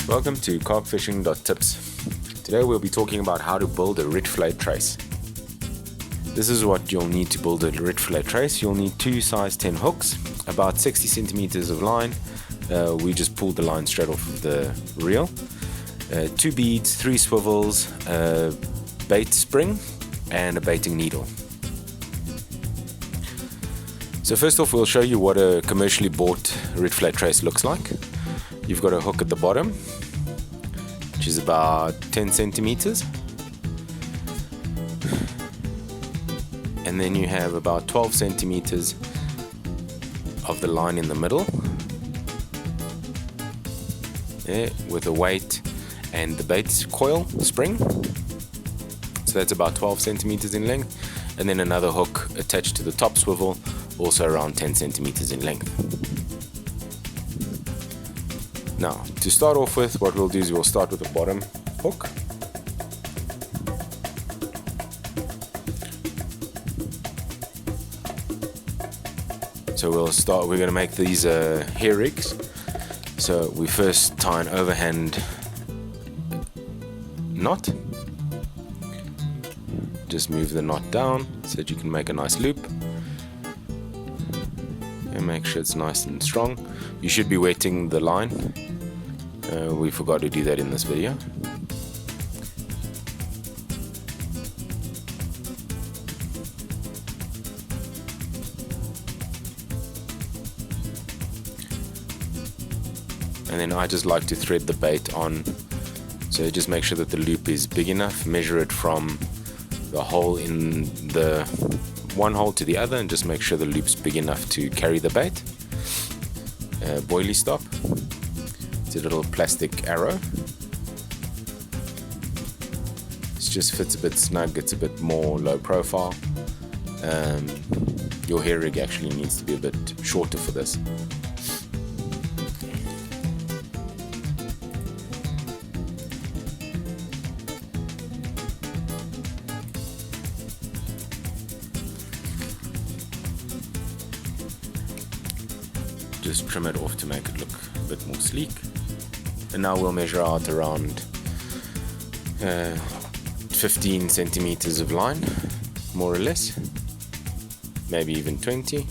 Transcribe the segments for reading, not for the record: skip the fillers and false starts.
Welcome to CarpFishing.Tips. Today we'll be talking about how to build a Reitvlei trace. This is what you'll need to build a Reitvlei trace. You'll need 2 size 10 hooks, about 60 centimeters of line. We just pulled the line straight off of the reel. 2 beads, 3 swivels, a bait spring, and a baiting needle. So first off, we'll show you what a commercially bought Reitvlei trace looks like. You've got a hook at the bottom, which is about 10 centimeters. And then you have about 12 centimeters of the line in the middle, with a weight and the bait coil spring. So that's about 12 centimeters in length. And then another hook attached to the top swivel, also around 10 centimeters in length. Now, to start off with, what we'll do is we'll start with the bottom hook. So we're going to make these hair rigs. So we first tie an overhand knot. Just move the knot down so that you can make a nice loop. And make sure it's nice and strong. You should be wetting the line. We forgot to do that in this video. And then I just like to thread the bait on, so just make sure that the loop is big enough. Measure it from the hole in the one hole to the other, and just make sure the loop's big enough to carry the bait. Boilie stop. It's a little plastic arrow. It just fits a bit snug. It's a bit more low profile. Your hair rig actually needs to be a bit shorter for this. Just trim it off to make it look a bit more sleek. And now we'll measure out around 15 centimeters of line, more or less, maybe even 20.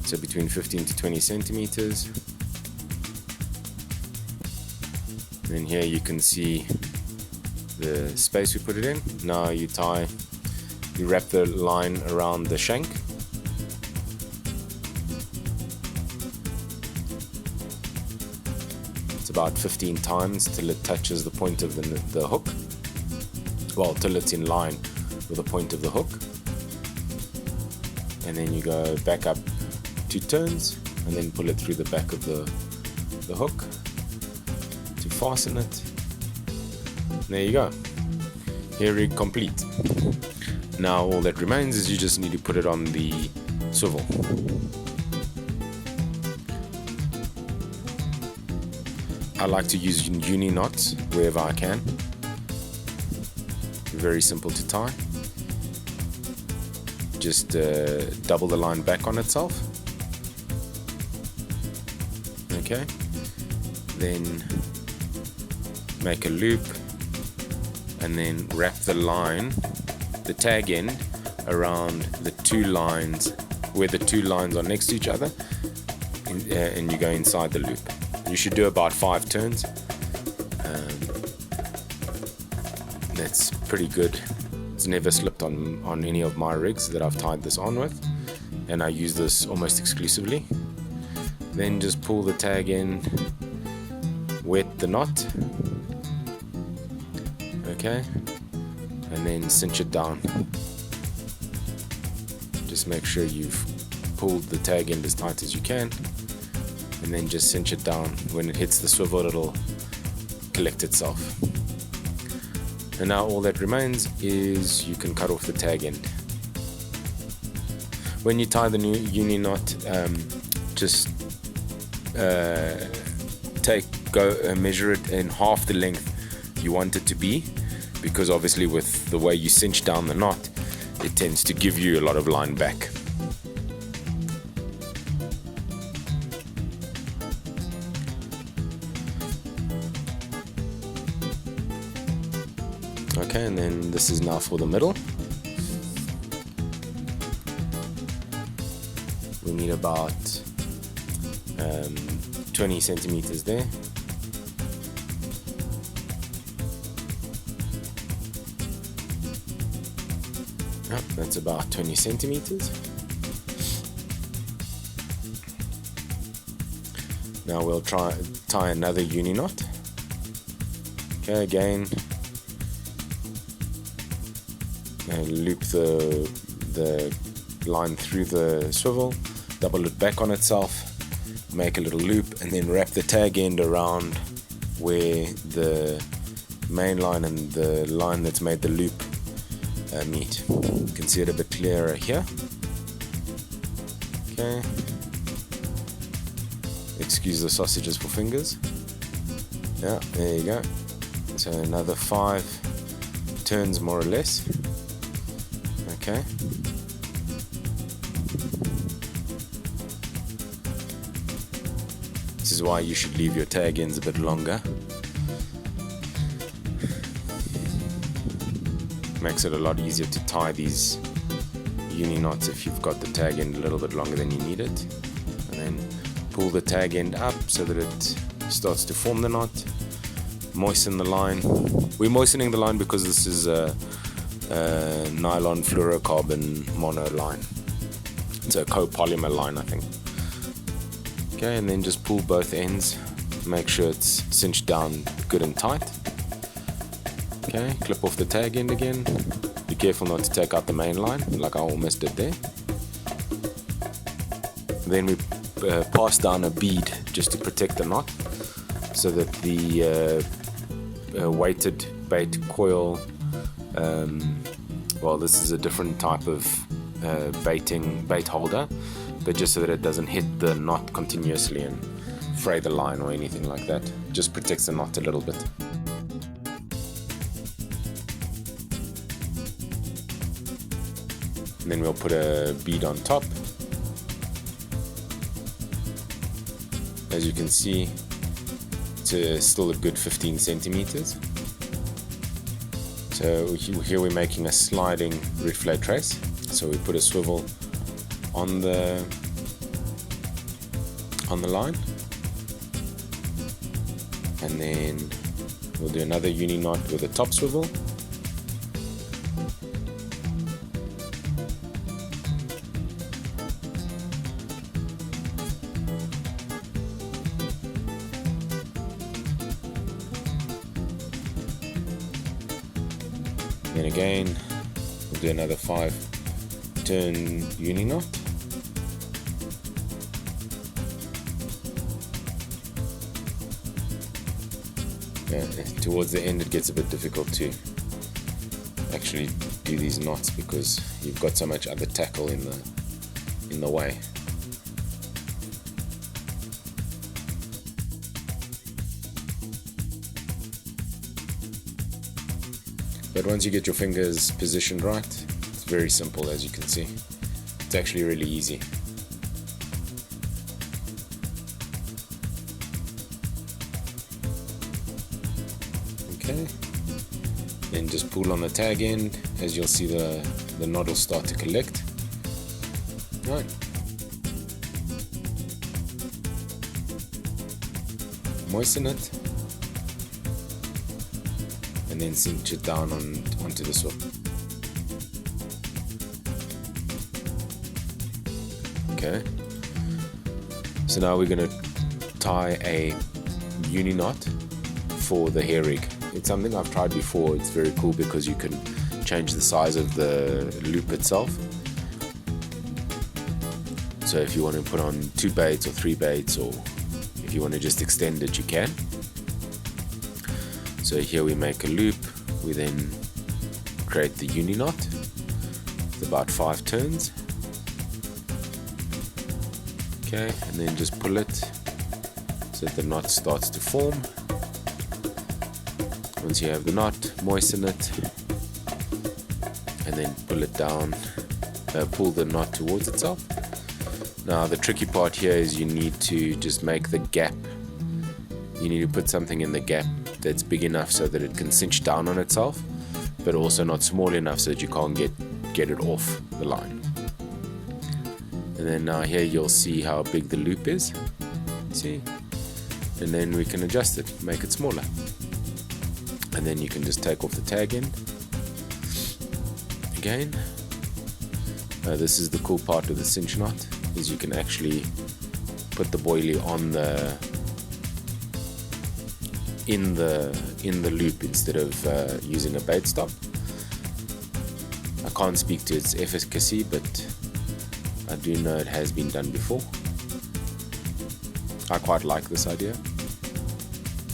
So between 15 to 20 centimeters. And here you can see the space we put it in. Now you wrap the line around the shank. It's about 15 times till it touches the point of the hook. Well, till it's in line with the point of the hook. And then you go back up 2 turns and then pull it through the back of the hook to fasten it. There you go. Hair rig complete. Now all that remains is you just need to put it on the swivel. I like to use uni knots wherever I can. Very simple to tie. Just double the line back on itself. Okay. Then make a loop. And then wrap the line, the tag end, around the 2 lines, where the 2 lines are next to each other, and you go inside the loop. You should do about 5 turns. That's pretty good. It's never slipped on any of my rigs that I've tied this on with, and I use this almost exclusively. Then just pull the tag in, wet the knot. Okay, and then cinch it down. Just make sure you've pulled the tag end as tight as you can, and then just cinch it down. When it hits the swivel, it'll collect itself. And now all that remains is you can cut off the tag end. When you tie the new uni knot, just measure it in half the length you want it to be, because obviously with the way you cinch down the knot, it tends to give you a lot of line back. Okay, and then this is now for the middle. We need about 20 centimeters there. Yep, that's about 20 centimeters. Now we'll tie another uni knot. Okay, again, and loop the line through the swivel, double it back on itself, make a little loop, and then wrap the tag end around where the main line and the line that's made the loop meet. You can see it a bit clearer here. Okay, excuse the sausages for fingers. Yeah, there you go. So another 5 turns more or less. Okay, this is why you should leave your tag ends a bit longer. Makes it a lot easier to tie these uni knots if you've got the tag end a little bit longer than you need it. And then pull the tag end up so that it starts to form the knot. Moisten the line. We're moistening the line because this is a nylon fluorocarbon mono line. It's a copolymer line, I think. Okay, and then just pull both ends. Make sure it's cinched down good and tight. Okay, clip off the tag end again. Be careful not to take out the main line, like I almost did there. Then we pass down a bead just to protect the knot, so that the weighted bait coil, well, this is a different type of bait holder, but just so that it doesn't hit the knot continuously and fray the line or anything like that. Just protects the knot a little bit. And then we'll put a bead on top. As you can see, it's still a good 15 centimeters. So here we're making a sliding Reitvlei trace. So we put a swivel on the line, and then we'll do another uni knot with a top swivel. Then again, we'll do another 5 turn uni knot. Towards the end it gets a bit difficult to actually do these knots because you've got so much other tackle in the way. But once you get your fingers positioned right, it's very simple, as you can see. It's actually really easy. Okay, then just pull on the tag end. As you'll see, the knot will start to collect. Right. Moisten it, and then cinch it down onto the swivel. Okay, so now we're going to tie a uni knot for the hair rig. It's something I've tried before. It's very cool because you can change the size of the loop itself. So if you want to put on 2 baits or 3 baits, or if you want to just extend it, you can. So here we make a loop, we then create the uni knot. It's about 5 turns. Okay, and then just pull it so that the knot starts to form. Once you have the knot, moisten it, and then pull it down, pull the knot towards itself. Now the tricky part here is you need to just make the gap. You need to put something in the gap that's big enough so that it can cinch down on itself, but also not small enough so that you can't get it off the line. And then now here you'll see how big the loop is. See? And then we can adjust it, make it smaller. And then you can just take off the tag end. Again. This is the cool part of the cinch knot, is you can actually put the boilie on in the loop instead of using a bait stop. I can't speak to its efficacy, but I do know it has been done before. I quite like this idea.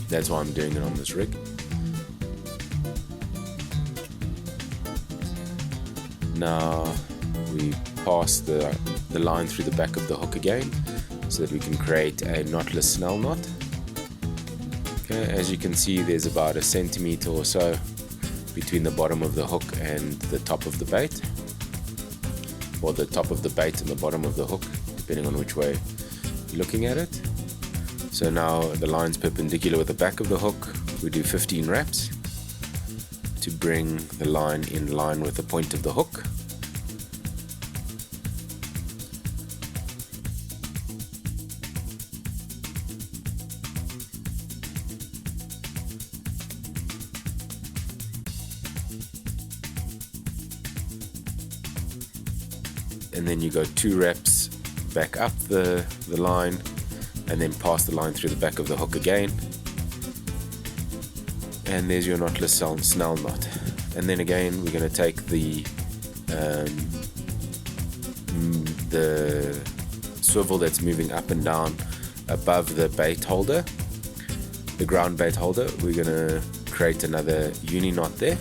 That's why I'm doing it on this rig. Now we pass the line through the back of the hook again so that we can create a knotless snell knot. Okay, as you can see, there's about 1 centimeter or so between the bottom of the hook and the top of the bait, or the top of the bait and the bottom of the hook, depending on which way you're looking at it. So now the line's perpendicular with the back of the hook. We do 15 wraps to bring the line in line with the point of the hook. And then you go 2 wraps back up the line, and then pass the line through the back of the hook again, and there's your knotless snell knot. And then again we're going to take the swivel that's moving up and down above the bait holder, the ground bait holder. We're going to create another uni knot there.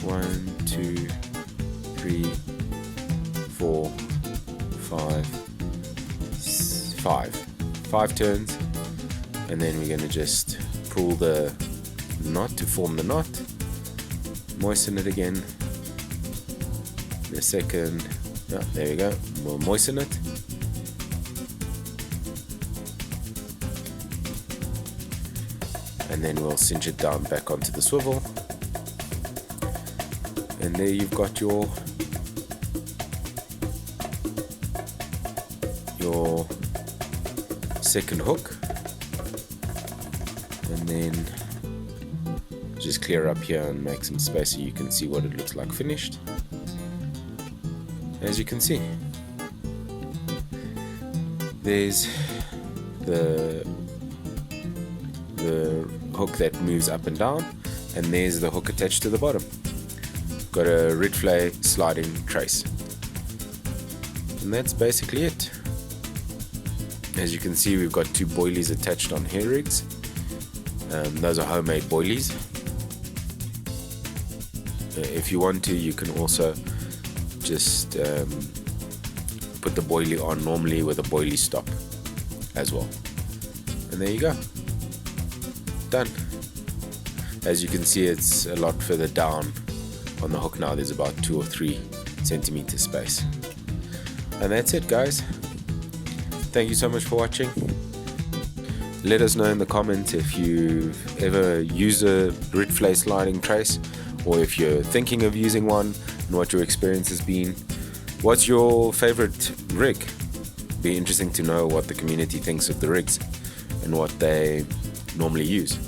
One, two, three, 4, 5, 5 turns, and then we're going to just pull the knot to form the knot, moisten it again in a second. There we go. We'll moisten it, and then we'll cinch it down back onto the swivel. And there you've got your second hook. And then just clear up here and make some space so you can see what it looks like finished. As you can see, there's the hook that moves up and down, and there's the hook attached to the bottom. Got a Reitvlei sliding trace, and that's basically it. As you can see, we've got 2 boilies attached on hair rigs. Those are homemade boilies. If you want to, you can also just put the boilie on normally with a boilie stop as well. And there you go, done. As you can see, it's a lot further down on the hook now. There's about 2 or 3 centimeter space. And that's it, guys. Thank you so much for watching. Let us know in the comments if you've ever used a Reitvlei sliding trace, or if you're thinking of using one, and what your experience has been. What's your favorite rig? Be interesting to know what the community thinks of the rigs and what they normally use.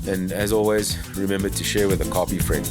And as always, remember to share with a carpy friend.